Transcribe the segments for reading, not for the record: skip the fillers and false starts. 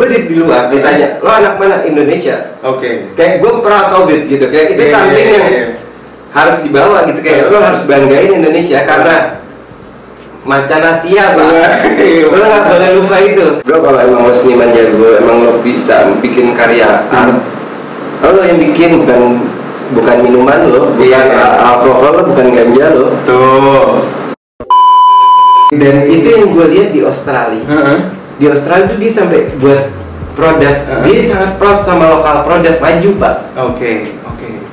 di luar ditanya, lo anak mana? Indonesia. Oke. Kayak gue proud of it gitu, kayak itu something yang harus dibawa gitu, kayak lo harus banggain Indonesia karena macan Asia Pak. Lo nggak boleh lupa itu. Bro, kalau emang lo seniman jago, emang lo bisa bikin karya art, lo yang bikin bukan minuman lo, bukan alkohol lo, bukan ganja lo. Tuh. Dan itu yang gue lihat di Australia. Di Australia tuh dia sampai buat produk, dia sangat proud sama lokal produk, maju Pak. Oke.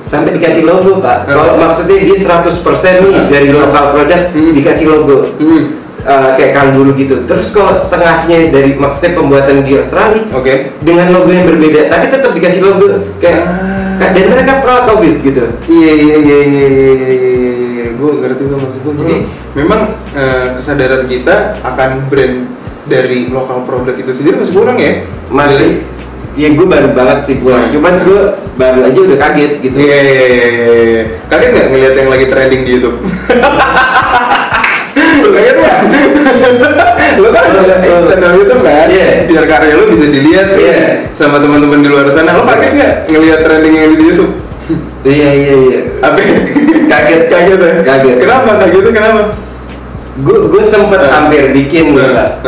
Sampai dikasih logo Pak. Kalau maksudnya dia 100% nih dari lokal produk dikasih logo. Kayak kanguru gitu. Terus kalau setengahnya dari maksudnya pembuatan di Australia, dengan logo yang berbeda, tapi tetap dikasih logo kayak dan mereka proud of it gitu. Iya. Gue ngerti tuh maksud lu. Jadi memang kesadaran kita akan brand dari lokal produk itu sendiri masih kurang ya? Masih. Ya gue baru banget sih pulang, cuman gue baru aja udah kaget gitu. Iya. Kaget nggak ngeliat yang lagi trending di YouTube? Kaget ya? Lo kan channel YouTube kan? Biar karya lo bisa dilihat sama teman-teman di luar sana. Lo kaget nggak ngeliat trending yang di YouTube? Iya. Apa? Kaget ya? Kaget. Kenapa kagetnya? Kenapa? Gue sempet hampir bikin nih Pak.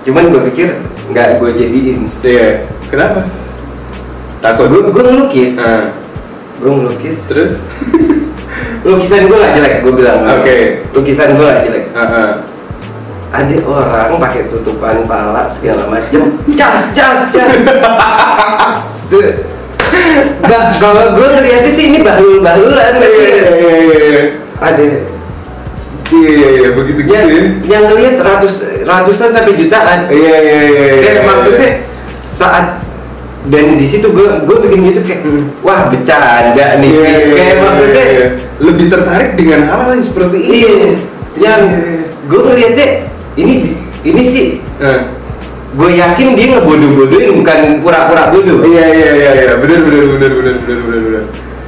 Cuman gue pikir nggak gue jadiin. Iya. Kenapa? Takut? Gue ngelukis. Gue ngelukis. Terus? Lukisan gue gak jelek, gue bilang. Lukisan gue gak jelek. Ada orang pakai tutupan pala segala macem. Cas. Tuh. Kalau gue ngeliatnya sih ini bahlul-bahlulan. Ada. Iya, begitu gitu ya. Yang ngeliat ratusan sampai jutaan. Iya. Maksudnya saat dan di situ gue bikin YouTube kayak wah bercanda nih kayak maksudnya lebih tertarik dengan hal yang seperti ini. Yang gue ngeliatnya ini sih gue yakin dia ngebodoh-bodohin bukan pura-pura bodoh. Iya, benar.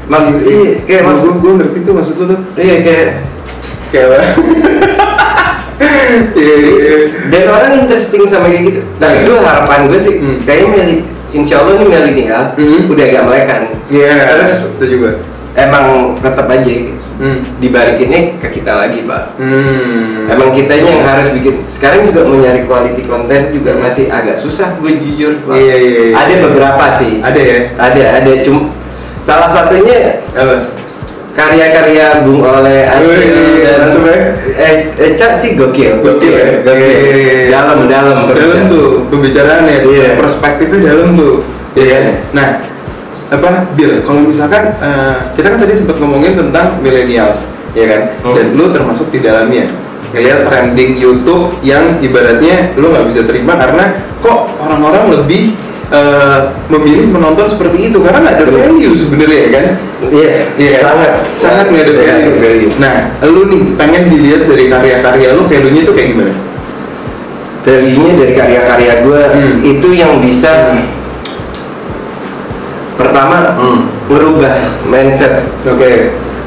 Maksudnya kayak maksud gue ngerti tuh maksud lu tuh. Iya kayak dan orang interesting sama kayak gitu. Tapi gue harapan gue sih kayaknya insya Allah nih milenial udah agak melekan. Terus setuju gue. Emang tetap aja dibalikinnya ke kita lagi Pak. Emang kitanya yang harus bikin. Sekarang juga mau nyari quality content juga masih agak susah gue jujur Pak. Iya. Ada beberapa sih. Ada ya. Ada cuma salah satunya apa? Karya-karya Bung Oleh dan Eca sih gokil ya. Dalam tuh pembicaraannya, perspektifnya dalam tuh. Nah, Bill, kalau misalkan kita kan tadi sempat ngomongin tentang millennials, ya kan? Dan lu termasuk di dalamnya. Ngelihat trending YouTube yang ibaratnya lu nggak bisa terima karena kok orang-orang lebih memilih menonton seperti itu karena nggak ada value sebenarnya kan? Iya. Sangat nggak ada value. Nah, lu nih pengen dilihat dari karya-karya lu value-nya itu kayak gimana? Value-nya dari karya-karya gue itu yang bisa pertama merubah mindset.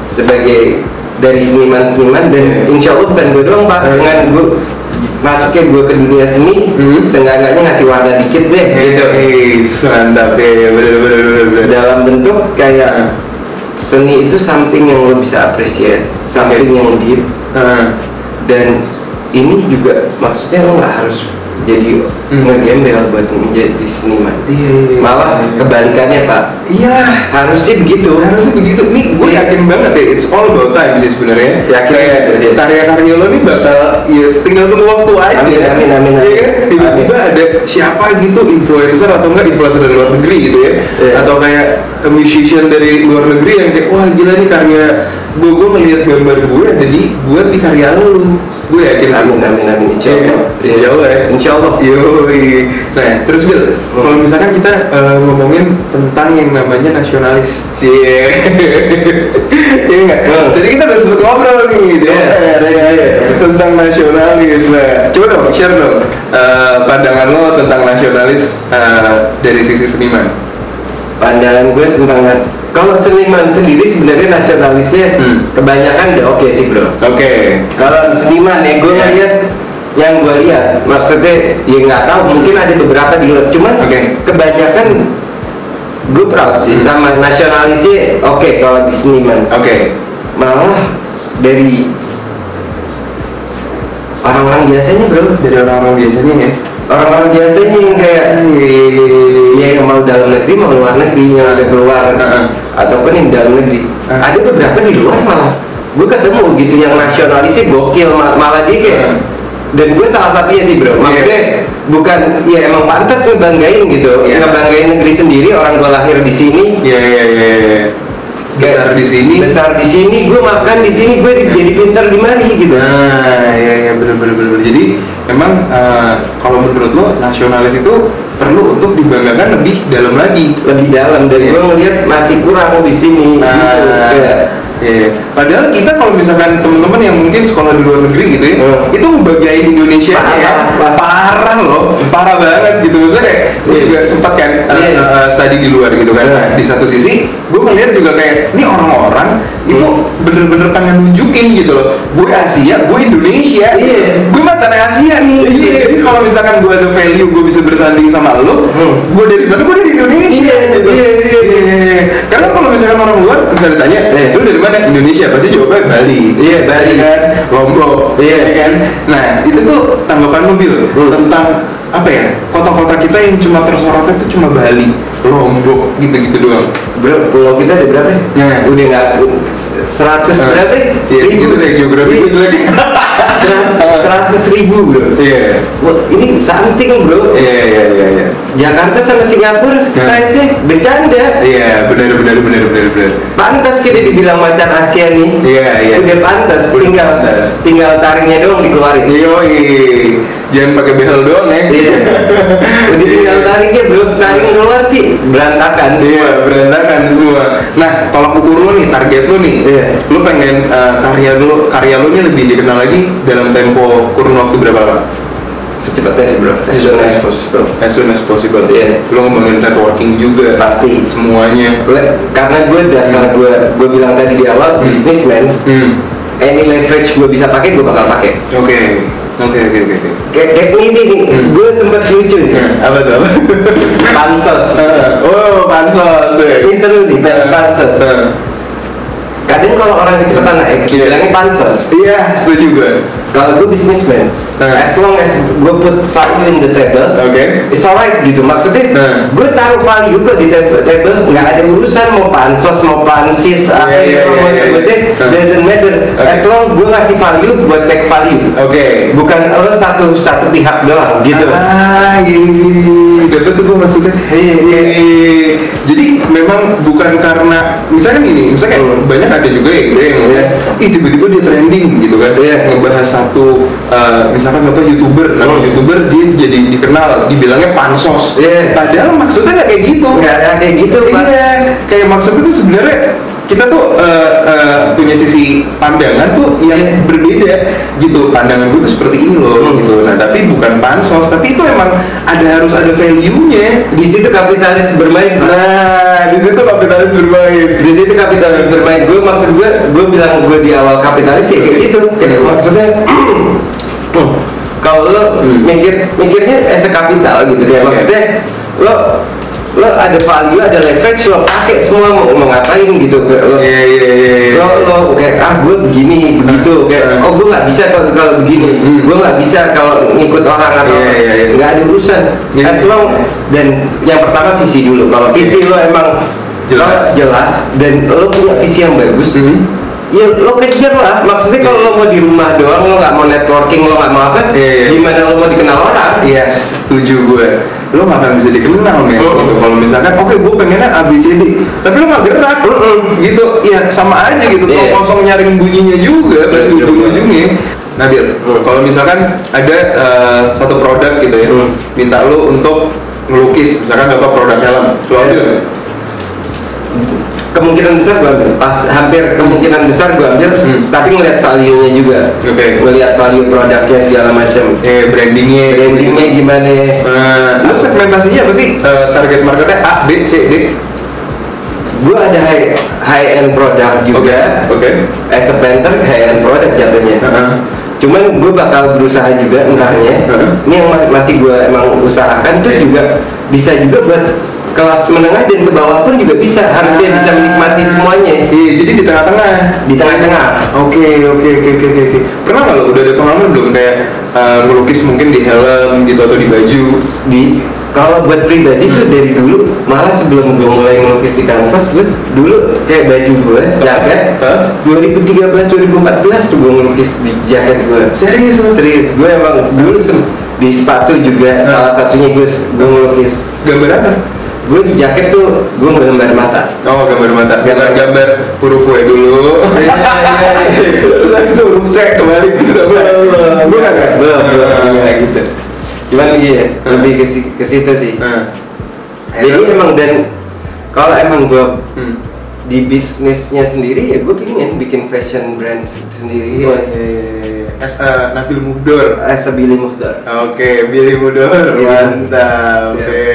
Sebagai dari seniman dan insya Allah bukan gue doang Pak, dengan gue masuknya gue ke dunia seni, seenggaknya ngasih warna dikit deh gitu. Mantap ya, bener. Dalam bentuk kayak seni itu something yang lo bisa appreciate, something yang deep. Dan ini juga maksudnya lo nggak harus jadi ngegembel buat menjadi seniman. Malah kebalikannya Pak. Iya. Harusnya begitu. Nih gue yakin banget ya, it's all about time sih sebenarnya. Kayak karya-karya lo nih bakal tinggal tunggu waktu aja. Amin. Tiba-tiba ada siapa gitu influencer atau enggak influencer dari luar negeri gitu ya. Atau kayak musician dari luar negeri yang kayak wah gila nih karya gue ngeliat gambar gue jadi buat di karya lo. Gue yakin. Amin. Insya Allah ya. Insya Allah. Yoi. Nah, terus Bill, kalau misalkan kita ngomongin tentang yang namanya nasionalis, iya nggak? Jadi kita udah sempet ngobrol nih, tentang nasionalis. Nah, coba dong share dong pandangan lo tentang nasionalis dari sisi seniman. Pandangan gue tentang kalau seniman sendiri sebenarnya nasionalisnya kebanyakan udah oke sih bro. Kalau seniman ya gue ngeliat yang gue lihat, maksudnya ya nggak tahu, mungkin ada beberapa di luar, cuman kebanyakan gue proud sih sama nasionalisnya. Oke, kalau di seniman malah dari orang-orang biasanya bro, dari orang-orang biasanya ya, orang-orang biasanya yang kayak ya yang mau dalam negeri mau luar negeri, yang ada keluar ataupun yang dalam negeri. Ada beberapa di luar malah gue ketemu gitu yang nasionalisnya gokil, malah dia kayak dan gue salah satunya sih bro, maksudnya bukan ya emang pantas ngebanggain gitu, ngebanggain negeri sendiri, orang gue lahir di sini, besar di sini, gue makan di sini, gue jadi pintar di mari gitu. Bener. Jadi emang kalau menurut lo nasionalis itu perlu untuk dibanggakan lebih dalam lagi, dan gue ngeliat masih kurang di sini. Padahal kita kalau misalkan teman-teman yang mungkin sekolah di luar negeri gitu ya, itu ngebanggain Indonesia parah banget gitu. Maksudnya gue juga sempat kan study di luar gitu kan. Nah, di satu sisi gue melihat juga kayak ini orang-orang itu bener-bener pengen nunjukin gitu loh, gue Asia, gue Indonesia, gue macan Asia nih. Jadi kalau misalkan gue ada value, gue bisa bersanding sama lo, gue dari mana? Gue dari Indonesia gitu. Karena kalau misalkan orang luar bisa ditanya, lu dari mana? Indonesia, pasti jawabnya Bali. Bali kan, Lombok, kan. Nah itu tuh tanggapan lu Bil tentang apa ya, kota-kota kita yang cuma tersorotnya tuh cuma Bali, Lombok, gitu-gitu doang. Bro, pulau kita ada berapa? Udah nggak 100 berapa? Gitu deh, geografi itu lagi 100.000 bro. Wah, ini something bro. Jakarta sama Singapura, saya sih bercanda. Benar. Pantas kita dibilang macan Asia nih. Udah pantas. Tinggal taringnya doang dikeluarin. Jangan pakai behel doang ya. Udah tinggal taringnya bro, taring keluar sih berantakan semua. Berantakan semua. Nah, kalau ukur lu nih, target lu nih, lu pengen karya lu nih lebih dikenal lagi dalam tempo kurun waktu berapa lama? Secepatnya sih bro, as soon as possible. Lu ngomongin networking juga pasti semuanya. Karena gue dasar gue bilang tadi di awal businessman. Any leverage gue bisa pakai, gue bakal pakai. Oke. Kayak ini nih, gue sempat lucu nih. Apa tuh? Pansos. Pansos. Ini seru nih, pansos. Kadang kalau orang kecepatan naik, bilangnya pansos. Iya, setuju gue. Kalau gue businessman, as long as gue put value in the table, it's alright gitu. Maksudnya, gue taruh value kok di table, nggak ada urusan mau pansos, mau pansis, apa yang mau sebutnya, doesn't matter. As long gue ngasih value, buat take value. Bukan lo satu pihak doang gitu. Dapat tuh gue maksudnya. Jadi memang bukan karena misalkan ini, misalkan banyak ada juga yang tiba-tiba dia trending gitu kan, ngebahas satu misalkan contoh YouTuber, YouTuber dia jadi dikenal, dibilangnya pansos. Padahal maksudnya nggak kayak gitu. Kayak maksudnya tuh sebenarnya kita tuh punya sisi pandangan tuh yang berbeda gitu. Pandangan gue tuh seperti ini loh gitu. Nah tapi bukan pansos, tapi itu emang harus ada value-nya. Di situ kapitalis bermain. Di situ kapitalis bermain. Gue maksud gue bilang gue di awal kapitalis ya kayak gitu. Maksudnya kalau lo mikirnya as a kapital gitu kayak maksudnya lo ada value, ada leverage, lo pakai semua mau ngapain gitu. Lo kayak gue begini begitu kayak gue nggak bisa kalau begini, gue nggak bisa kalau ngikut orang atau nggak ada urusan. As long dan yang pertama visi dulu. Kalau visi lo emang jelas dan lo punya visi yang bagus, ya lo kejar lah. Maksudnya kalau lo mau di rumah doang, lo nggak mau networking, lo nggak mau apa, gimana lo mau dikenal orang? Setuju gue. Lo nggak akan bisa dikenal gitu. Kalau misalkan gue pengennya ABCD, tapi lo nggak gerak gitu, ya sama aja gitu. Lo kosong nyaring bunyinya juga pasti ujung-ujungnya. Nah Bil, kalau misalkan ada satu produk gitu ya, minta lo untuk ngelukis, misalkan contoh produk helm, lo ambil nggak? Kemungkinan besar gue ambil, hampir kemungkinan besar gue ambil, tapi ngeliat value-nya juga, ngeliat value produknya segala macam, brandingnya gimana. Lu segmentasinya apa sih? Target marketnya A, B, C, D? Gue ada high end produk juga, as a painter high end produk jatuhnya. Cuman gue bakal berusaha juga entarnya. Ini yang masih gue emang usahakan tuh juga bisa juga buat kelas menengah dan ke bawah pun juga bisa, harusnya bisa menikmati semuanya. Iya, jadi di tengah-tengah. Di tengah-tengah. Oke. Pernah nggak lo udah ada pengalaman belum kayak ngelukis mungkin di helm gitu atau di baju? Kalau buat pribadi tuh dari dulu, malah sebelum gue mulai melukis di kanvas, gue dulu kayak baju gue, jaket, 2013-2014 tuh gue ngelukis di jaket gue. Serius, gue emang dulu di sepatu juga salah satunya gue ngelukis. Gambar apa? Gue di jaket tuh gue gambar mata. Oh, gambar mata. Gambar huruf W dulu. Langsung huruf C kembali gitu. Belum gitu. Cuman ya, lebih ke situ sih. Jadi emang, dan kalau emang gue di bisnisnya sendiri ya gue pengen bikin fashion brand sendiri. Iya. As a Nabil Muhdor. As a Billy Muhdor. Oke, Billy Muhdor. Mantap. Oke.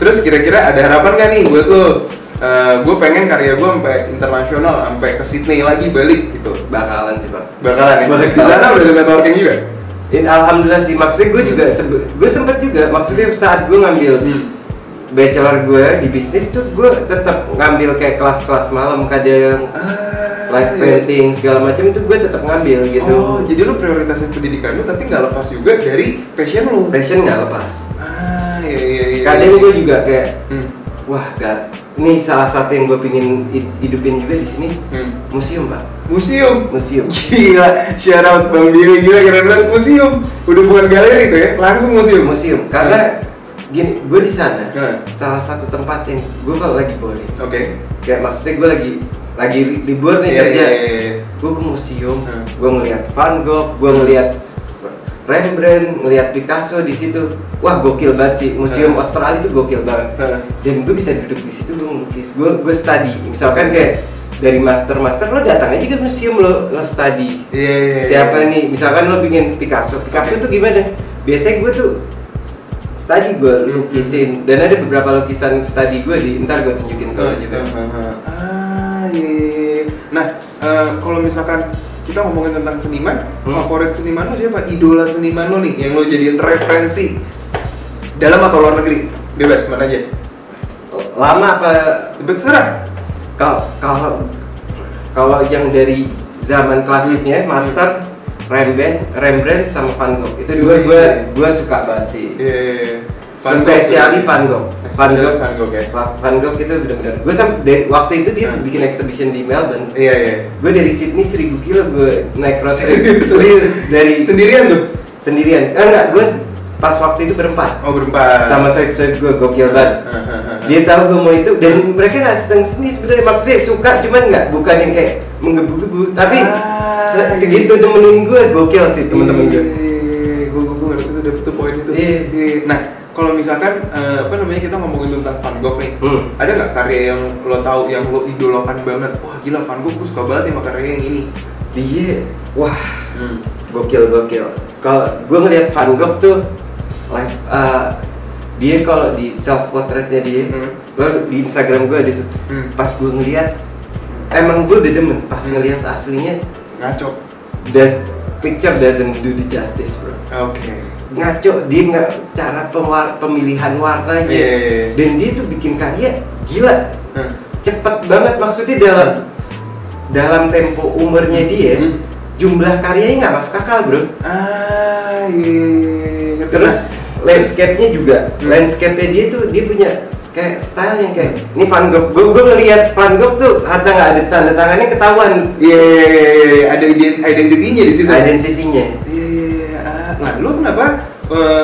Terus kira-kira ada harapan gak nih buat lo? Gue pengen karya gue sampai internasional, sampai ke Sydney lagi balik gitu. Bakalan sih Pak. Bakalan ya? Di sana udah ada networking juga? Alhamdulillah sih, maksudnya gue juga gue sempet juga, maksudnya saat gue ngambil bachelor gue di bisnis tuh gue tetap ngambil kayak kelas-kelas malam, kadang live painting segala macam itu gue tetap ngambil gitu. Oh, jadi lu prioritasin pendidikan lu tapi nggak lepas juga dari passion lu? Passion nggak lepas. Iya. Kadang gue juga kayak wah gak, ini salah satu yang gue pingin hidupin juga di sini, museum Pak. Museum. Gila, shout out Bang Billy, gila keren banget, museum. Udah bukan galeri tuh ya, langsung museum. Karena gini, gue di sana salah satu tempat yang gue kalau lagi boring. Oke. Kayak maksudnya gue lagi libur nih kerja. Gue ke museum, gue ngeliat Van Gogh, gue ngeliat Rembrandt, ngeliat Picasso di situ. Wah, gokil banget sih. Museum Australia itu gokil banget. Dan gue bisa duduk di situ, gue ngelukis. Gue study. Misalkan kayak dari master lo datang aja ke museum, lo study. Siapa nih? Misalkan lo bikin Picasso tuh gimana? Biasanya gue tuh study, gue lukisin. Dan ada beberapa lukisan study gue ntar gue tunjukin ke lo juga. Nah, kalau misalkan kita ngomongin tentang seniman, favorit seniman lo siapa? Idola seniman lo nih, yang lo jadiin referensi dalam atau luar negeri? Bebas, mana aja. Lama apa? Terserah. Kalau yang dari zaman klasiknya, master Rembrandt sama Van Gogh, itu dua gue suka banget sih. Spesiali Van Gogh ya. Van Gogh itu benar-benar. Gue dari waktu itu dia bikin exhibition di Melbourne. Gue dari Sydney 1000 kilo gue naik road trip. Serius, dari sendirian tuh? Sendirian. Enggak, gue pas waktu itu berempat. Oh, berempat. Sama sohib-sohib gue, gokil banget. Dia tahu gue mau itu, dan mereka nggak sedang seni sebenarnya, maksudnya suka, cuman bukan yang kayak menggebu-gebu, tapi segitu nemenin gue, gokil sih temen-temen gue. Gue ngerti tuh, dapet tuh poin itu. Nah, kalau misalkan kita ngomongin tentang Van Gogh nih, ada nggak karya yang lo tahu yang lo idolakan banget? Wah gila, Van Gogh gue suka banget sama karya yang ini. Dia, wah, gokil. Kalau gue ngeliat Van Gogh tuh, dia kalau di self portraitnya dia, di Instagram gue ada tuh, pas gue ngeliat, emang gue udah demen, pas ngeliat aslinya, ngaco. That picture doesn't do the justice, bro. Oke. Ngaco, dia nggak cara pemilihan warnanya, dan dia tuh bikin karya gila, cepet banget, maksudnya dalam tempo umurnya dia, jumlah karyanya nggak masuk akal, bro. Terus landscape-nya juga, landscape-nya dia tuh dia punya kayak style yang kayak ini Van Gogh. Gue ngelihat Van Gogh tuh hatta nggak ada tanda tangannya ketahuan. Ada identitinya di situ. Identitinya. Nah, lu kenapa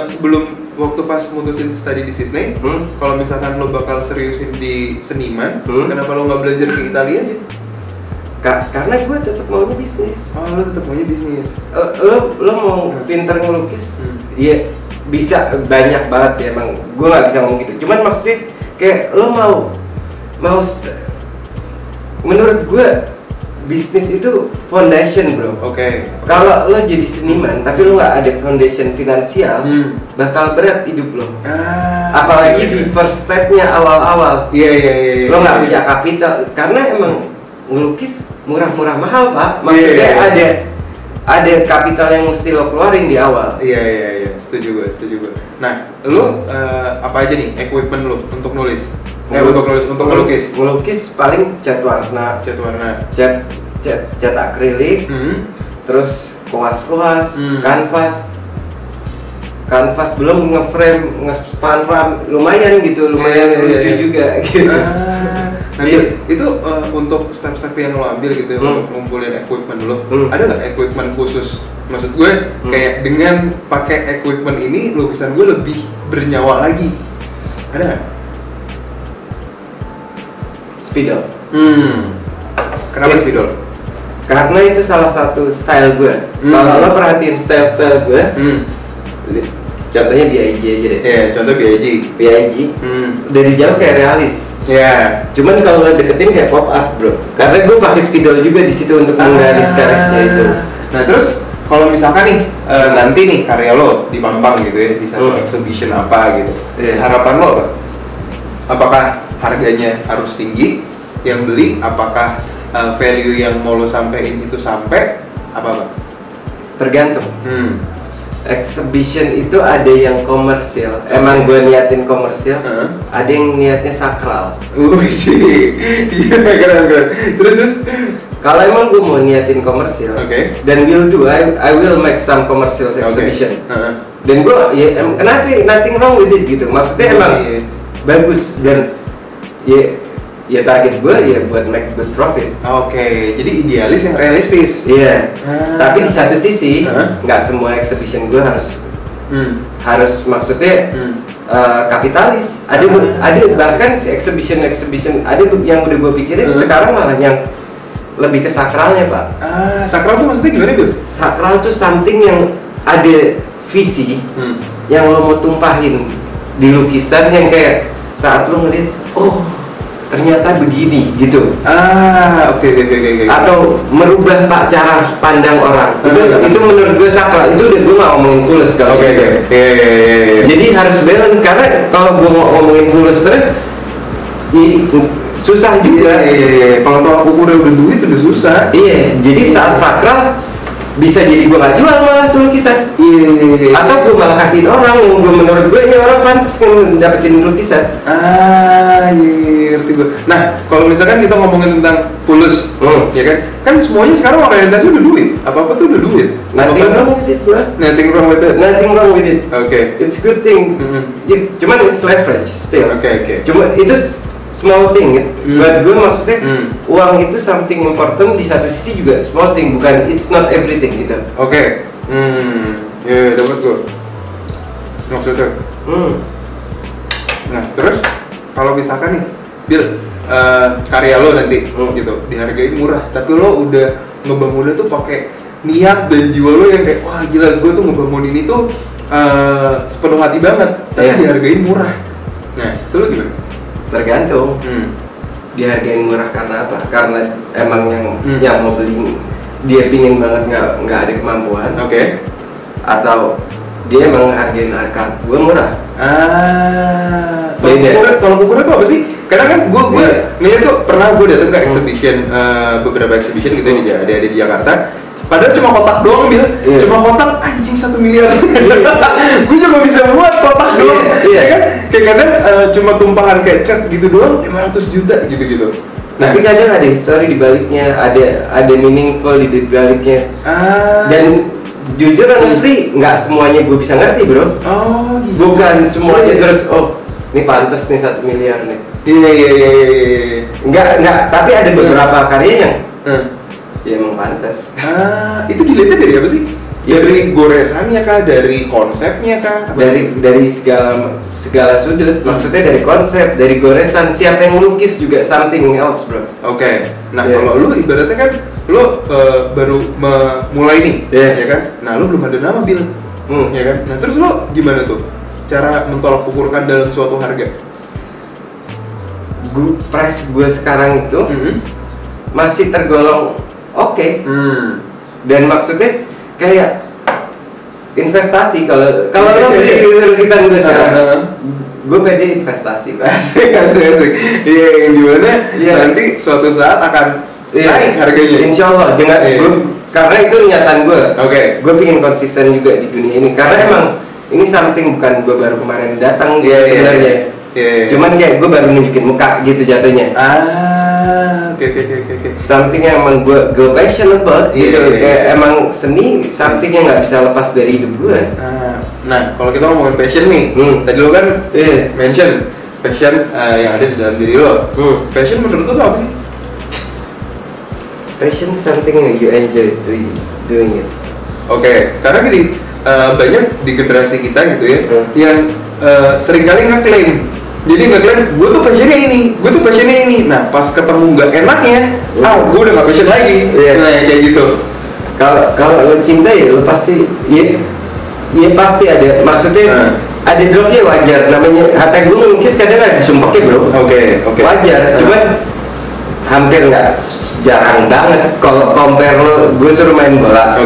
sebelum waktu pas mutusin study di Sydney, kalau misalkan lo bakal seriusin di seniman, kenapa lo nggak belajar ke Italia aja? Karena gue tetap maunya bisnis. Oh, lo tetap maunya bisnis. Lo mau pintar ngelukis, iya bisa, banyak banget sih emang. Gue nggak bisa ngomong gitu. Cuman maksudnya kayak lo mau menurut gue bisnis itu foundation, bro. Oke. Kalau lo jadi seniman tapi lo nggak ada foundation finansial, bakal berat hidup lo. Apalagi di first stepnya awal-awal. Iya. Lo nggak punya kapital, karena emang ngelukis murah-murah mahal, Pak. Maksudnya ada kapital yang mesti lo keluarin di awal. Iya, setuju gue. Nah, lu apa aja nih equipment lu untuk nulis? Untuk melukis. Melukis paling cat warna, cat akrilik, terus kuas, kanvas belum ngeframe, ngespanram, lumayan lucu juga gitu. Nanti itu untuk step-step yang lo ambil gitu ya, untuk ngumpulin equipment lo, ada nggak equipment khusus? Maksud gue kayak dengan pakai equipment ini lukisan gue lebih bernyawa lagi, ada nggak? Spidol. Kenapa spidol? Karena itu salah satu style gue. Kalau lo perhatiin style gue, contohnya BIG aja deh. Iya, contoh BIG. Dari jauh kayak realis. Iya. Cuman kalau lo deketin kayak pop art, bro. Karena gue pakai spidol juga di situ untuk menggaris-garisnya itu. Nah terus kalau misalkan nih nanti nih karya lo di Pampang gitu ya, di satu exhibition apa gitu, harapan lo apa? Apakah harganya harus tinggi yang beli? Apakah value yang mau lo sampein itu sampai apa? Tergantung. Exhibition itu ada yang komersial, emang gue niatin komersial, ada yang niatnya sakral. Keren. Terus kalau emang gue mau niatin komersial, dan will do, I will make some commercial exhibition. Dan gue kenapa nothing wrong with it gitu, maksudnya emang bagus dan ya target gue ya buat make good profit. Jadi idealis yang realistis. Iya. Tapi di satu sisi nggak semua exhibition gue harus maksudnya kapitalis. Ada bahkan exhibition ada yang udah gue pikirin sekarang malah yang lebih ke sakralnya, Pak. Sakral tuh maksudnya gimana, Bil? Sakral tuh something yang ada visi yang lo mau tumpahin di lukisan yang kayak saat lo ngeliat, oh ternyata begini gitu. Oke. Atau merubah cara pandang orang. Itu menurut gue sakral. Itu udah gue nggak ngomongin fulus kalau gitu. Jadi harus balance, karena kalau gue mau ngomongin fulus terus susah juga. Kalau tolak ukur udah duit udah susah. Jadi saat sakral bisa jadi gue nggak jual malah tuh lukisan. Atau gue malah kasihin orang yang gue menurut gue ini orang pantas dapetin lukisan. Ngerti gue. Nah, kalau misalkan kita ngomongin tentang fulus, ya kan? Kan semuanya sekarang orientasi udah duit. Apa-apa tuh udah duit. Nothing wrong with it, bro. Nothing wrong with it. It's good thing. Cuman it's leverage still. Cuma itu small thing, buat gue maksudnya uang itu something important, di satu sisi juga small thing, bukan it's not everything gitu. Dapat gue maksudnya. Nah terus kalau misalkan nih Bil, karya lo nanti gitu dihargain murah, tapi lo udah ngebangunnya tuh pakai niat dan jiwa lo yang kayak wah gila gue tuh ngebangun ini tuh sepenuh hati banget, tapi dihargain murah. Nah itu lo gimana? Tergantung. Dihargain murah karena apa? Karena emang yang mau beli dia pingin banget nggak ada kemampuan. Atau dia emang hargain harga gue murah. Tolak ukurnya tuh apa sih? Karena kan gue ngeliat tuh pernah gue datang ke exhibition, beberapa exhibition gitu ada di Jakarta. Padahal cuma kotak doang, Bil. Cuma kotak anjing 1 miliar. Gue juga bisa buat kotak doang. Kan? Kayak kadang cuma tumpahan kayak cat gitu doang 500 juta gitu. Tapi kadang ada history di baliknya, ada meaningful di baliknya. Dan jujur honestly nggak semuanya gue bisa ngerti, bro. Bukan semuanya terus ini pantas nih 1 miliar nih. Enggak, tapi ada beberapa karya yang ya emang pantas. Itu dilihatnya dari apa sih? Dari goresannya kah? Dari konsepnya kah? Dari segala sudut. Maksudnya dari konsep, dari goresan. Siapa yang melukis juga something else, bro. Nah kalau lu ibaratnya kan lu baru mulai nih, ya kan? Nah lu belum ada nama, Bil, ya kan? Nah terus lu gimana tuh cara mentolak ukurkan dalam suatu harga? Price gue sekarang itu masih tergolong oke. Dan maksudnya kayak investasi. Kalau lo beli lukisan gue sekarang, gue pede investasi. Asik. Yang dimana nanti suatu saat akan naik harganya. Insya Allah dengan karena itu niatan gue. Oke. Gue pengen konsisten juga di dunia ini karena emang ini something bukan gue baru kemarin datang gitu sebenarnya. Cuman kayak gue baru nunjukin muka gitu jatuhnya. Oke. Something yang emang gue passionate about gitu. Kayak emang seni something yang nggak bisa lepas dari hidup gue. Nah, kalau kita ngomongin passion nih, tadi lo kan mention passion yang ada di dalam diri lo. Passion menurut lo apa sih? Passion is something yang you enjoy doing it. Oke, karena gini, banyak di generasi kita gitu ya, yang seringkali ngeklaim. Jadi ngeklaim, gue tuh passionnya ini. Nah, pas ketemu nggak enaknya, gue udah nggak passion lagi. Nah, kayak gitu. Kalau lo cinta ya lo pasti, ya pasti ada. Maksudnya ada dropnya wajar. Namanya hati gue melukis kadang ada sumpahnya bro. Oke. Wajar. Cuman hampir nggak, jarang banget kalau compare lo, gue suruh main bola.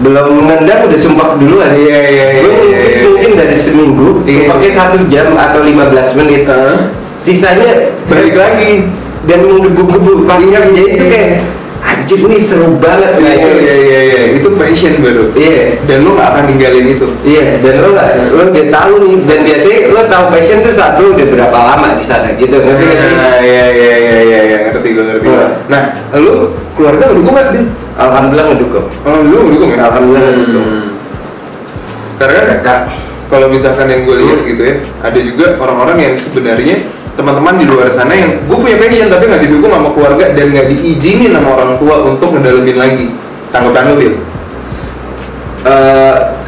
Belum nendang udah sumpah duluan. Gue melukis mungkin dari seminggu, sumpahnya 1 jam atau 15 menit. Sisanya balik lagi dan menggebu-gebu. Pas ngerjain itu kayak anjir nih seru banget. Itu passion baru. Dan lo nggak akan ninggalin itu. Dan lo udah tahu nih. Dan biasanya lo tahu passion tuh satu udah berapa lama di sana gitu. Ngerti nggak sih? Ngerti gue. Nah, lo keluarga mendukung nggak, Din? Alhamdulillah ngedukung. Ya? Alhamdulillah ngedukung. Karena kalau misalkan yang gue lihat gitu ya, ada juga orang-orang yang sebenarnya teman-teman di luar sana yang gue punya passion tapi nggak didukung sama keluarga dan nggak diizinin sama orang tua untuk ngedalamin lagi. Tanggapan lo, Bil?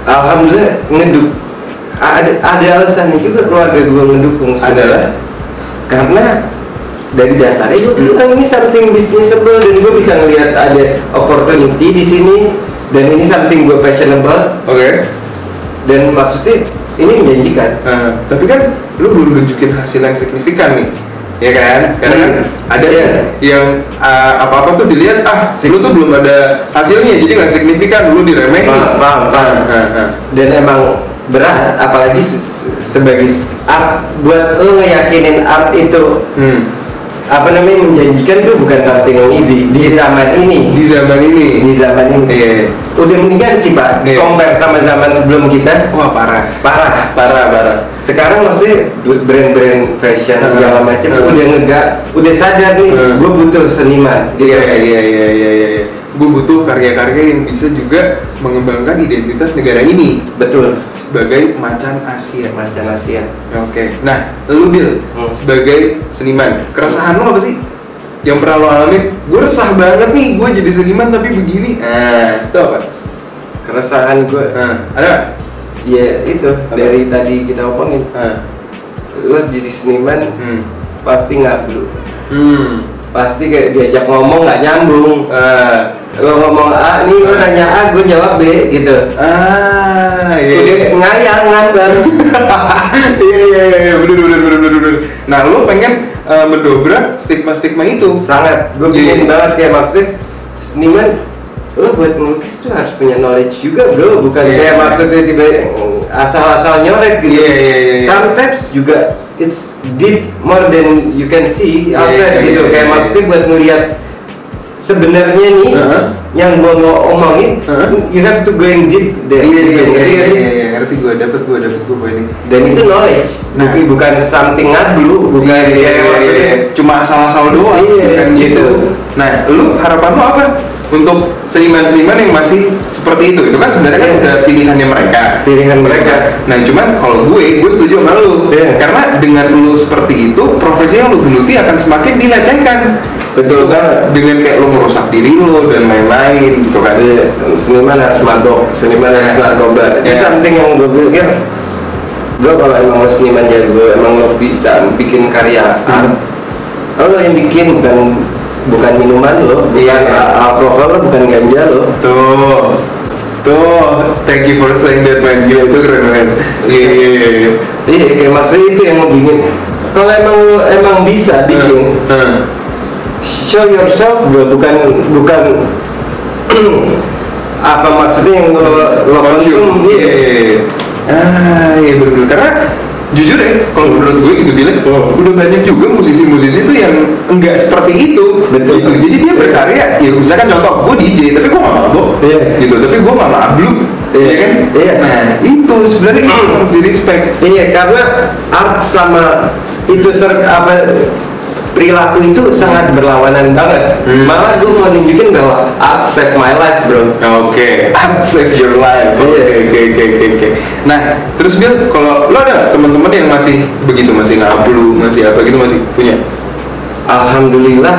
Alhamdulillah ngedukung. Ada alasannya juga keluarga gue ngedukung sebenarnya. Karena dari dasarnya gue bilang ini something businessable dan gue bisa ngelihat ada opportunity di sini dan ini something gue passionate about. Dan maksudnya ini menjanjikan. Tapi kan lu belum nunjukin hasil yang signifikan nih, ya kan? Karena kan ada yang apa-apa tuh dilihat, lu tuh belum ada hasilnya, jadi nggak signifikan, lu diremehin. Paham. Dan emang berat, apalagi sebagai art, buat lo ngeyakinin art itu menjanjikan tuh bukan something yang easy di zaman ini. Udah mendingan sih Pak, compare sama zaman sebelum kita. Wah parah. Sekarang maksudnya brand-brand fashion segala macam udah sadar nih, gue butuh seniman. Iya. Gue butuh karya-karya yang bisa juga mengembangkan identitas negara ini. Betul. Sebagai macan Asia. Nah, lu Bil, sebagai seniman, keresahan lu apa sih? Yang pernah lo alamin? Gue resah banget nih, gue jadi seniman tapi begini. Itu apa? Keresahan gue. Ada? Ya itu dari tadi kita omongin. Lo jadi seniman pasti ngablu. Pasti kayak diajak ngomong nggak nyambung. Lo ngomong A nih, lo nanya A, gue jawab B gitu. Udah ngayal ngambang. Iya, bener. Nah, lo pengen mendobrak stigma-stigma itu. Sangat, gue pengen banget kayak maksudnya seniman, lo buat ngelukis tuh harus punya knowledge juga bro, bukan kayak maksudnya tiba asal-asal nyoret gitu. Sometimes juga it's deep more than you can see outside gitu. Kayak maksudnya buat ngeliat sebenarnya nih yang gua mau omongin, you have to go in deep there. Ngerti gue dapet poinnya. Dan itu knowledge, bukan something ngablu, bukan cuma asal-asal doang, bukan gitu. Nah, lu harapan lu apa untuk seniman-seniman yang masih seperti itu? Itu kan sebenarnya kan udah pilihan mereka. Nah, cuman kalau gue setuju sama lu, karena dengan lu seperti itu, profesi yang lu geluti akan semakin dilecehkan. Betul kan? Dengan kayak lu merusak diri lu dan lain-lain gitu kan. Seniman harus mabok, seniman harus narkoba. Itu something yang gue pikir, bro, kalau emang lo seniman jago, emang lo bisa bikin karya art, lo yang bikin bukan minuman lo, bukan alkohol lo, bukan ganja lo. Tuh, thank you for saying that man. Gila, itu keren man. Iya, kayak maksudnya itu yang mau bikin. Kalau emang bisa bikin, show yourself bro, bukan apa maksudnya yang lo konsum. Iya bener. Karena jujur ya, kalau menurut gue gitu bilang, udah banyak juga musisi-musisi tuh yang enggak seperti itu. Betul. Gitu. Jadi dia berkarya, ya misalkan contoh, gue DJ, tapi gue nggak mabok, gitu. Tapi gue nggak mablu, iya kan? Iya. Nah itu sebenarnya itu harus di respect. Iya, karena art sama itu perilaku itu sangat berlawanan banget. Malah gue mau nunjukin bahwa art save my life, bro. Oke, art save your life. Oke. Nah, terus Bill, kalau lo ada teman-teman yang masih begitu, masih ngablu, masih apa gitu, masih punya? Alhamdulillah,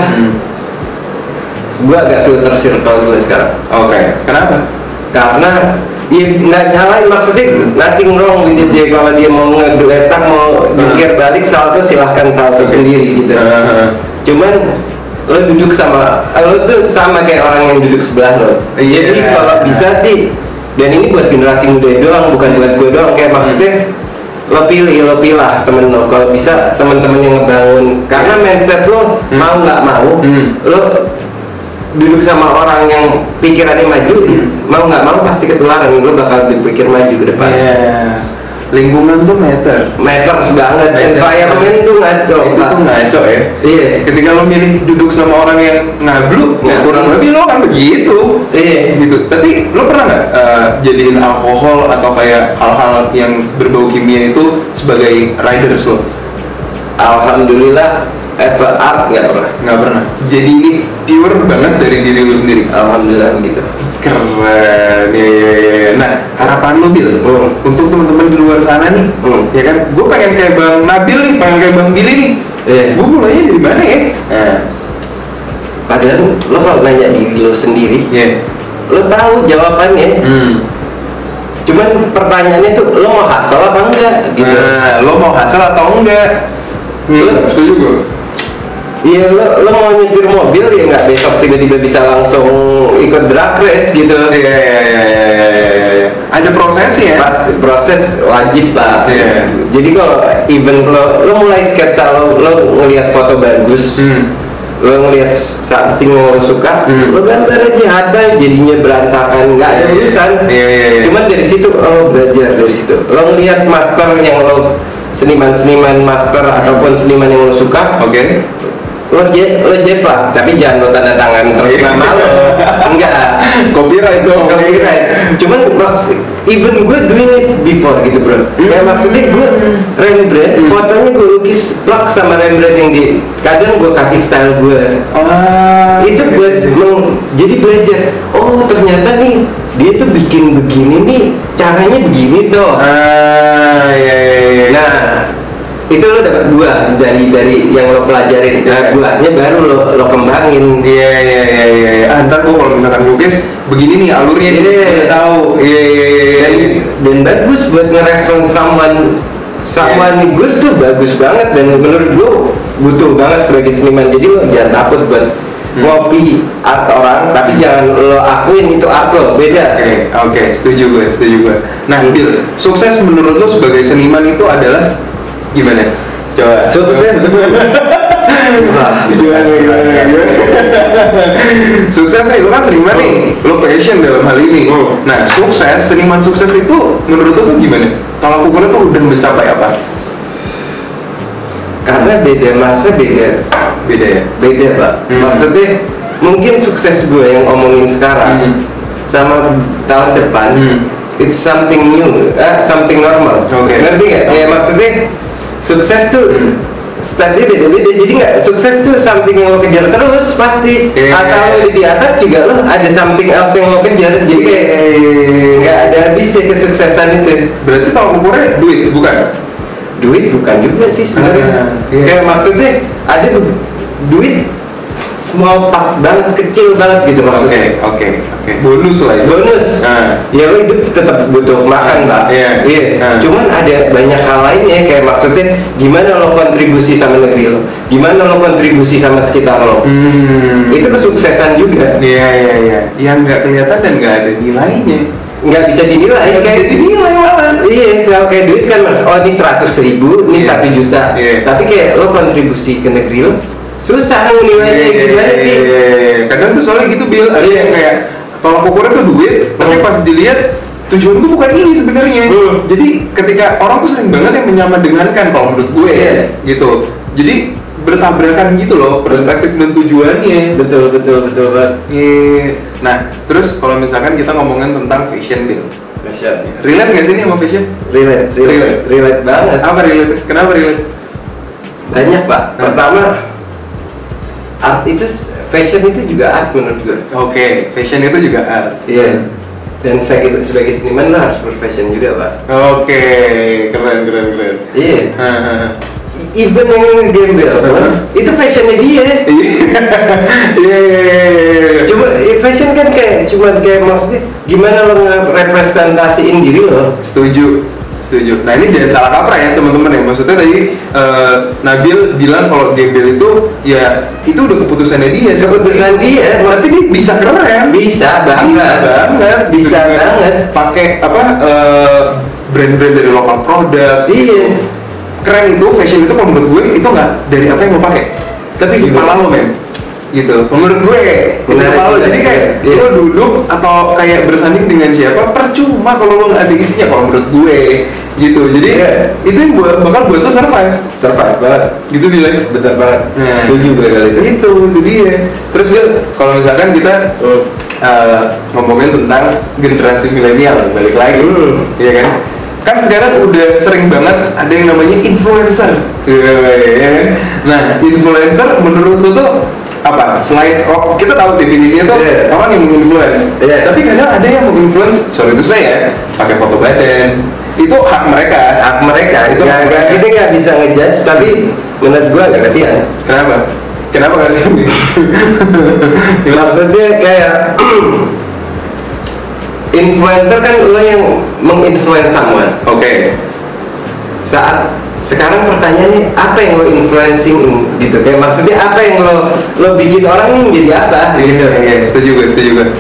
gue agak filter circle gue sekarang. Oke, kenapa? Karena ya nggak nyalain, maksudnya nothing wrong with it. Dia kalau dia mau ngegeletak, mau jungkir balik, salto silahkan salto sendiri gitu. Cuman lo duduk sama, lo tuh sama kayak orang yang duduk sebelah lo. Jadi kalau bisa sih, dan ini buat generasi muda doang, bukan buat gue doang. Kayak maksudnya lo pilah temen lo. Kalau bisa teman-teman yang ngebangun, karena mindset lo mau nggak mau, lo duduk sama orang yang pikirannya maju, mau nggak mau pasti ketularan, lo bakal berpikir maju ke depan. Lingkungan tuh matter banget, environment tuh ngaco. Itu tuh ngaco ya. Iya. Ketika lo milih duduk sama orang yang ngablu, kurang lebih lo kan begitu. Iya. Gitu. Tapi lo pernah nggak jadiin alkohol atau kayak hal-hal yang berbau kimia itu sebagai riders lo? Alhamdulillah, as a art nggak pernah. Jadi ini pure banget dari diri lo sendiri. Alhamdulillah gitu. Keren. Ya. Nah, harapan lo Bil, untuk teman-teman di luar sana nih, ya kan? Gue pengen kayak Bang Nabil nih, pengen kayak Bang Billy nih. Gue mulainya dari mana ya? Padahal lo kalau nanya diri lo sendiri, lo tahu jawabannya. Cuman pertanyaannya tuh, lo mau hasil apa enggak? Gitu. Lo mau hasil atau enggak? Setuju gue. Iya, lo mau nyetir mobil ya nggak besok tiba-tiba bisa langsung ikut drag race gitu. Iya. Ada prosesnya. Pasti proses wajib lah. Jadi kalau even lo mulai sketsa, lo ngelihat foto bagus, lo ngelihat something yang lo suka, lo gambar aja, ada jadinya berantakan, nggak ada urusan. Cuman dari situ lo belajar dari situ. Lo ngelihat master yang lo seniman master ataupun seniman yang lo suka, lo jep lah, tapi jangan lo tanda tangan terus nama lo. Enggak, copyright. Cuman even gue doing it before gitu bro. Kayak maksudnya gue Rembrandt, fotonya gue lukis plak sama Rembrandt yang di, kadang gue kasih style gue. Itu buat jadi belajar. Oh ternyata nih dia tuh bikin begini nih, caranya begini tuh. Nah itu lo dapat buah dari yang lo pelajarin. Buahnya baru lo kembangin. Ntar gue kalau misalkan lukis begini nih alurnya, dia tahu. Dan bagus buat nge-reference someone good tuh bagus banget, dan menurut gue butuh banget sebagai seniman. Jadi lo jangan takut buat copy art orang, tapi jangan lo akuin itu art lo, beda. Oke, setuju gue. Nah Bill, sukses menurut lo sebagai seniman itu adalah gimana? Coba sukses. Gimana? Sukses nih, lo kan seniman nih, lo passion dalam hal ini. Nah, seniman sukses itu menurut lo tuh gimana? Tolak ukurnya tuh udah mencapai apa? Karena beda masa, beda pak. Maksudnya mungkin sukses gue yang omongin sekarang sama tahun depan, it's something new, something normal. Ngerti nggak? Ya maksudnya sukses tuh stepnya beda-beda. Jadi nggak, sukses tuh something yang lo kejar terus pasti. Atau di atas juga lo ada something else yang lo kejar. Jadi nggak ada habisnya kesuksesan itu. Berarti tolak ukurnya duit, bukan? Duit bukan juga sih sebenarnya. Kayak maksudnya ada duit small part banget, kecil banget gitu maksudnya. Oke. Bonus lah ya. Ya lo hidup tetap butuh makan pak. Cuman ada banyak hal lainnya, kayak maksudnya gimana lo kontribusi sama negeri lo, gimana lo kontribusi sama sekitar lo. Itu kesuksesan juga. Yang nggak kelihatan dan nggak ada nilainya. Nggak bisa dinilai, kayak dinilai malah. Kalau kayak duit kan, oh ini 100.000, ini 1 juta. Tapi kayak lo kontribusi ke negeri lo, susah nilainya. Gimana sih? Kadang tuh soalnya gitu Bill, ada yang kayak tolak ukurnya tuh duit, tapi pas dilihat tujuan gue bukan ini sebenarnya. Jadi ketika orang tuh sering banget yang menyaman-dengankan kalau menurut gue gitu. Jadi bertabrakan gitu loh perspektif dan tujuannya. Betul banget. Nah, terus kalau misalkan kita ngomongin tentang fashion Bill. Fashion. Relate nggak sih ini sama fashion? Relate banget. Apa relate? Kenapa relate? Banyak Pak. Pertama, art itu, fashion itu juga art menurut gue. Oke, fashion itu juga art. Iya. Dan saya sebagai seniman lo harus berfashion juga Pak. Oke, keren. Iya. Even yang gembel itu fashionnya dia. Iya. Coba fashion kan kayak maksudnya gimana lo ngerepresentasiin diri lo. Setuju. Nah ini jangan salah kaprah ya teman-teman ya. Maksudnya tadi Nabil bilang kalau gembel itu ya itu udah keputusannya dia. Keputusan dia. Tapi dia bisa keren. Bisa banget. Pakai apa brand-brand dari lokal produk. Iya. Keren itu, fashion itu kalau menurut gue itu nggak dari apa yang lo pakai, tapi isi kepala lo men, gitu. Menurut gue isi kepala lo. Jadi kayak lo duduk atau kayak bersanding dengan siapa percuma kalau lo nggak ada isinya kalau menurut gue, gitu. Jadi itu yang bakal buat lo survive banget. Gitu bilang. Betul banget. Setuju gue kali itu. Itu dia. Terus Bil, kalau misalkan kita ngomongin tentang generasi milenial, balik lagi, iya kan? Kan sekarang udah sering banget ada yang namanya influencer. Nah, influencer menurut lo tuh apa? Selain kita tahu definisinya tuh orang yang menginfluence. Tapi kadang ada yang menginfluence, sorry itu saya pakai foto badan. Itu hak mereka. Itu kita nggak bisa ngejudge, tapi menurut gua agak kasihan. Kenapa kasihan? Maksudnya kayak influencer kan lo yang menginfluence someone. Oke. Saat sekarang pertanyaannya apa yang lo influencing gitu, kayak maksudnya apa yang lo bikin orang ini jadi apa gitu. Iya, setuju gue.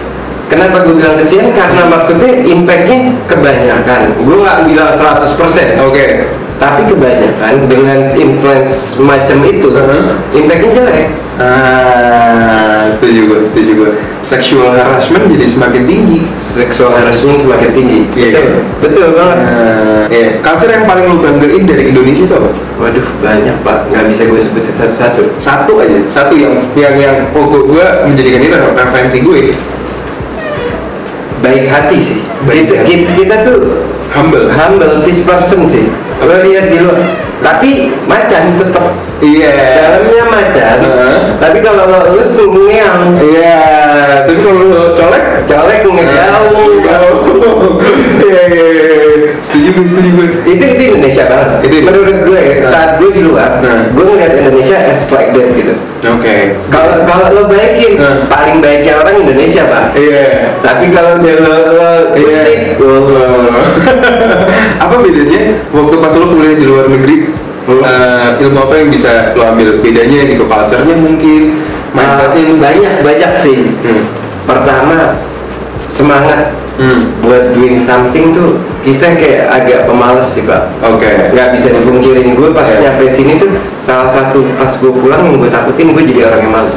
Kenapa gue bilang kesian? Karena maksudnya impactnya kebanyakan. Gue nggak bilang 100%. Oke. Tapi kebanyakan dengan influence macam itu, impactnya jelek. Setuju gue. Sexual harassment jadi semakin tinggi. Iya. Betul banget. Culture yang paling lo banggain dari Indonesia itu apa? Waduh, banyak Pak. Nggak bisa gue sebutin satu-satu. Satu yang gue menjadikan ini referensi gue. Baik hati sih. Kita tuh humble peace person sih. Lo lihat di luar, tapi macan tetap. Iya. Dalamnya macan. Tapi kalau lo sungeang. Iya. Tapi kalau lo colek ngegaung. Iya. Setuju gue. Itu Indonesia banget. Menurut gue saat gue di luar, gue ngeliat Indonesia as like that gitu. Oke. Kalau lo baikin, paling baiknya orang Indonesia Pak. Iya. Tapi kalau dia lo stick, apa bedanya waktu pas lo kuliah di luar negeri? Ilmu apa yang bisa lo ambil? Bedanya gitu, culture-nya mungkin, mindset-nya banyak sih. Pertama, semangat buat doing something tuh kita kayak agak pemalas sih Pak. Oke. Nggak bisa dipungkirin, gue pas nyampe sini tuh salah satu pas gue pulang yang gue takutin gue jadi orang yang males.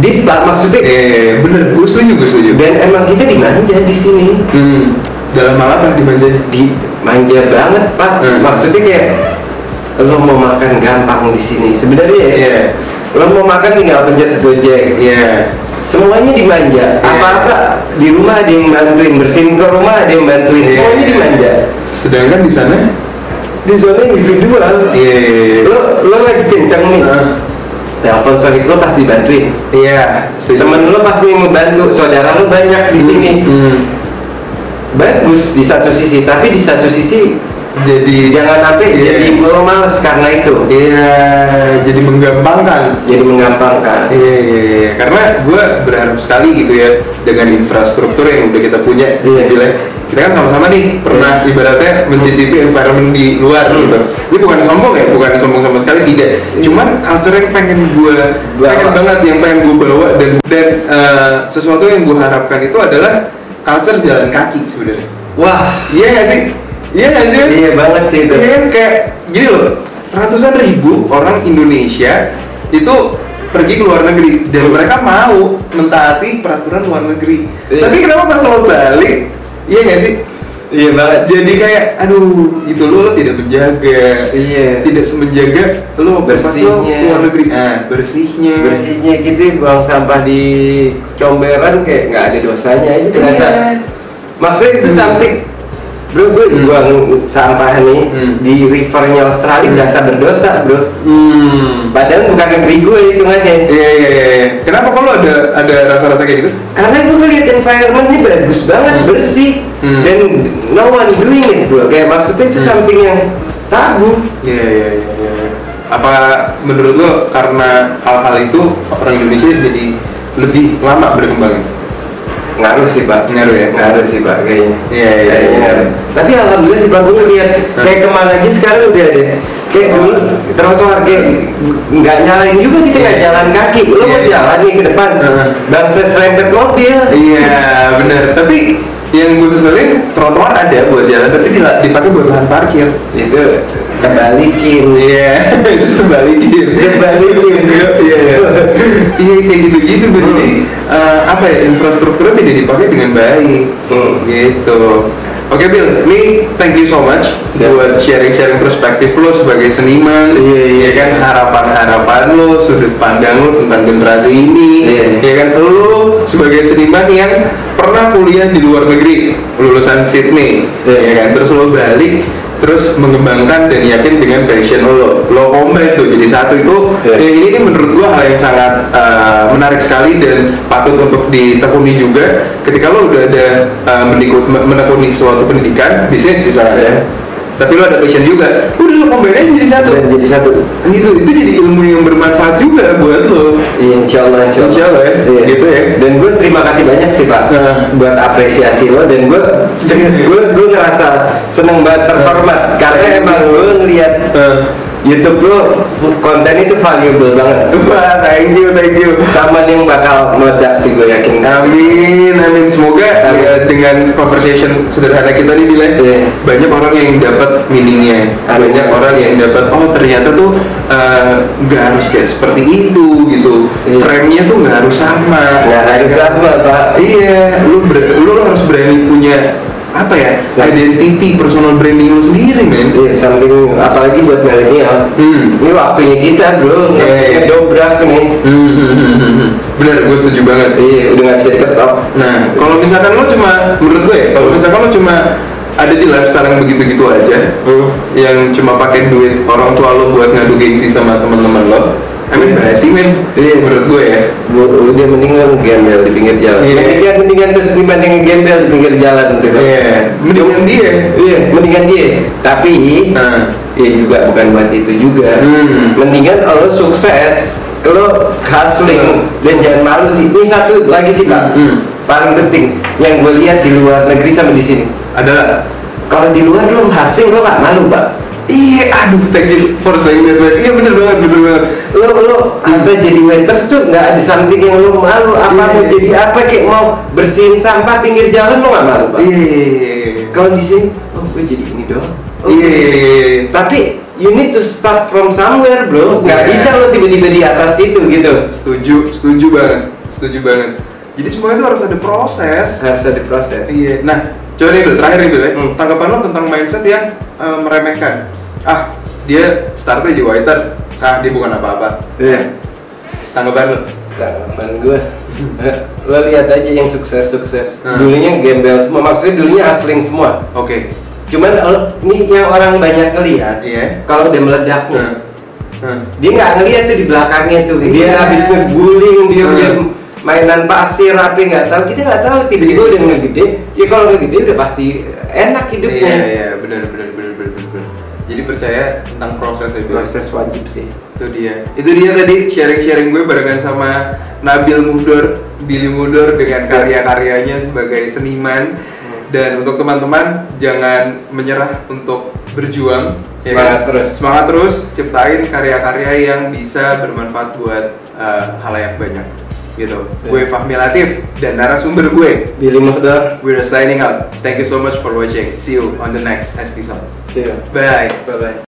Deep Pak maksudnya. Bener, gue setuju. Dan emang kita dimanja di sini. Dalam hal apa dimanja? Manja banget Pak. Maksudnya kayak lo mau makan gampang di sini. Sebenarnya lo mau makan tinggal pencet Gojek. Semuanya dimanja. Apa-apa di rumah ada yang bantuin, bersihin ke rumah ada yang bantuin. Semuanya dimanja. Sedangkan di sana individual. Lo lagi kenceng nih. Telepon sohib lo pasti dibantuin. Temen lo pasti membantu. Saudara lo banyak di sini. Bagus di satu sisi, tapi di satu sisi jadi jangan sampai jadi lo males karena itu. Jadi menggampangkan. Karena gue berharap sekali gitu ya dengan infrastruktur yang udah kita punya. Kita kan sama-sama nih pernah ibaratnya mencicipi environment di luar gitu. Ini bukan sombong sama sekali, tidak. Cuman culture yang pengen banget yang pengen gue bawa dan sesuatu yang gue harapkan itu adalah culture jalan kaki sebenarnya. Wah, iya nggak sih? Iya banget sih itu. Iya kan, kayak gini loh, ratusan ribu orang Indonesia itu pergi ke luar negeri dan mereka mau mentaati peraturan luar negeri. Tapi kenapa pas lo balik, iya nggak sih? Iya banget. Jadi kayak, aduh, itu lo tidak menjaga, tidak semenjaga lo bersihnya luar negeri. Bersihnya gitu, buang sampah di comberan kayak nggak ada dosanya itu terasa. Maksudnya itu something. Bro, gue buang sampah nih di rivernya Australia berasa berdosa, bro. Padahal bukan negeri gue hitungannya. Iya. Kenapa kalau ada rasa-rasa kayak gitu? Karena gue ngeliat environment ini bagus banget, bersih, dan no one doing it, bro. Kayak maksudnya itu something yang tabu. Iya. Apa menurut lo karena hal-hal itu orang Indonesia jadi lebih lama berkembang? Ngaruh sih pak, ngaruh sih pak kayaknya. Iya. Tapi alhamdulillah sih pak, gue ngeliat kayak kemana aja sekarang udah ada. Kayak dulu trotoar kayak nggak nyalain juga, kita nggak jalan kaki. Lo mau jalan nih ke depan, bangsa serempet mobil. Iya benar. Tapi yang gue seselin trotoar ada buat jalan, tapi dipakai buat lahan parkir. Itu kebalikin. Iya. Kebalikin. Iya kayak gitu-gitu. Jadi apa ya, infrastrukturnya tidak dipakai dengan baik. Gitu. Oke Bill, nih thank you so much buat sharing perspektif lo sebagai seniman. Iya kan, harapan lo, sudut pandang lo tentang generasi ini. Iya kan, lo sebagai seniman yang pernah kuliah di luar negeri, lulusan Sydney. Iya kan, terus lo balik, terus mengembangkan dan yakin dengan passion lo combine tuh jadi satu itu. Ini menurut gua hal yang sangat menarik sekali dan patut untuk ditekuni juga ketika lo udah ada menekuni suatu pendidikan bisnis misalnya, tapi lo ada passion juga, udah lo combine aja jadi satu. Itu jadi ilmu yang bermanfaat juga buat lo. Insya Allah ya. Gitu ya. Dan gue terima kasih banyak sih pak buat apresiasi lo, dan gue serius gue ngerasa seneng banget, terhormat karena emang lo ngeliat YouTube lo konten itu valuable banget. Wah, thank you. Sama yang bakal meledak sih, gue yakin. Amin. Semoga ya, dengan conversation sederhana kita nih bilang banyak orang yang dapat meaningnya, banyak orang yang dapat ternyata tuh nggak harus kayak seperti itu gitu. Frame-nya tuh nggak harus sama. Pak. Iya, lu harus berani punya apa ya, identity, personal branding lu sendiri, men. Something apalagi buat milenial. Ini waktunya kita, bro. Ngedobrak nih. Bener, gue setuju banget. Udah nggak bisa diketok. Nah, kalau misalkan lo cuma, menurut gue, kalau misalkan lo cuma ada di lifestyle yang begitu-gitu aja, yang cuma pakai duit orang tua lo buat ngadu gengsi sama teman-teman lo, basi men. Menurut gue ya, dia mendingan gembel di pinggir jalan. Mendingan terus dibanding gembel di pinggir jalan tuh. Mendingan dia. Tapi juga bukan buat itu juga. Mendingan lo sukses, lo hustling, dan jangan malu sih. Ini satu lagi sih pak, paling penting yang gue lihat di luar negeri sama di sini adalah kalau di luar lo hustling lo nggak malu pak. Thank you for saying that. Iya bener banget. Lo ada jadi waiters tuh nggak ada something yang lo malu. Apa mau jadi apa, kayak mau bersihin sampah pinggir jalan lo nggak malu pak. Kalau di sini, gue jadi ini doang. Tapi you need to start from somewhere, bro. Nggak bisa lo tiba-tiba di atas itu gitu. Setuju banget. Jadi semua itu harus ada proses. Iya. Nah, coba nih Bil, terakhir nih Bil ya. Tanggapan lo tentang mindset yang meremehkan. Dia startnya jadi waiter, dia bukan apa-apa. Tanggapan lo? Tanggapan gue, lo lihat aja yang sukses. Dulunya gembel semua, maksudnya dulunya hustling semua. Cuman ini yang orang banyak ngelihat, kalau udah meledaknya, dia nggak ngelihat tuh di belakangnya tuh. Dia habis ngeguling, dia udah mainan pasir, kita nggak tahu tiba-tiba udah ngegede. Ya kalau ngegede udah pasti enak hidupnya. Iya, benar. Jadi percaya tentang proses itu. Proses wajib sih. Itu dia tadi sharing gue barengan sama Billy Mudor dengan karya-karyanya sebagai seniman. Dan untuk teman-teman jangan menyerah untuk berjuang. Semangat terus ciptain karya-karya yang bisa bermanfaat buat halayak banyak. Gitu. Gue Fahmi Latif dan narasumber gue Billy Mudor. We're signing out. Thank you so much for watching. See you on the next episode. See you. Bye.